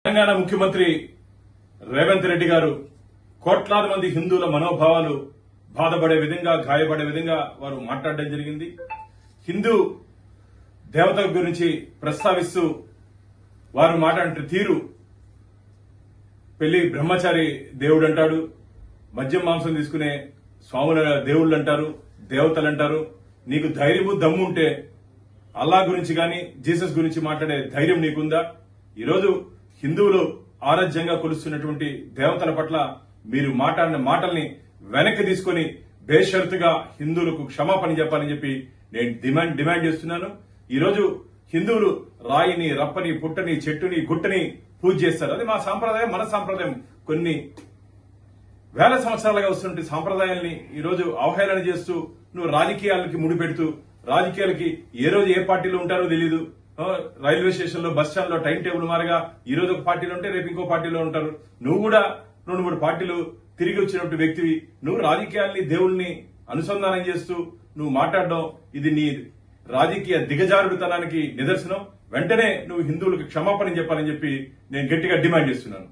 తెలంగాణ ముఖ్యమంత్రి రేవంత్ రెడ్డి గారు కోట్లాది మంది హిందువుల మనోభావాలు బాధపడే విధంగా, గాయపడే విధంగా వారు మాట్లాడడం జరిగింది. హిందూ దేవత గురించి ప్రస్తావిస్తూ వారు మాట్లాడిన తీరు, పెళ్లి బ్రహ్మచారి దేవుడు అంటాడు, మద్యం మాంసం తీసుకునే స్వాముల దేవుళ్ళు అంటారు, దేవతలు అంటారు. నీకు ధైర్యము దమ్ము ఉంటే అల్లా గురించి గాని జీసస్ గురించి మాట్లాడే ధైర్యం నీకుందా? ఈరోజు హిందువులు ఆరాధ్యంగా కొలుస్తున్నటువంటి దేవతల పట్ల మీరు మాట్లాడిన మాటల్ని వెనక్కి తీసుకుని బేషరతుగా హిందువులకు క్షమాపణ చెప్పాలని చెప్పి నేను డిమాండ్ చేస్తున్నాను. ఈరోజు హిందువులు రాయిని, రప్పని, పుట్టని, చెట్టుని, గుట్టని పూజ చేస్తారు. అది మా సాంప్రదాయం, మన సాంప్రదాయం. కొన్ని వేల సంవత్సరాలుగా వస్తున్న సాంప్రదాయాల్ని ఈరోజు అవహేళన చేస్తూ నువ్వు రాజకీయాలకి ముడిపెడుతూ, రాజకీయాలకి ఏ రోజు ఏ పార్టీలో ఉంటారో తెలీదు. రైల్వే స్టేషన్ లో, బస్ స్టాండ్ లో టైం టేబుల్ మారగా ఈ రోజు ఒక పార్టీలో ఉంటే రేపు ఇంకో పార్టీలో ఉంటారు. నువ్వు కూడా 2-3 పార్టీలు తిరిగి వచ్చినట్టు వ్యక్తివి. నువ్వు రాజకీయాల్ని, దేవుల్ని అనుసంధానం చేస్తూ నువ్వు మాట్లాడడం, ఇది నీ రాజకీయ దిగజారుడుతనానికి నిదర్శనం. వెంటనే నువ్వు హిందువులకు క్షమాపణ చెప్పాలని చెప్పి నేను గట్టిగా డిమాండ్ చేస్తున్నాను.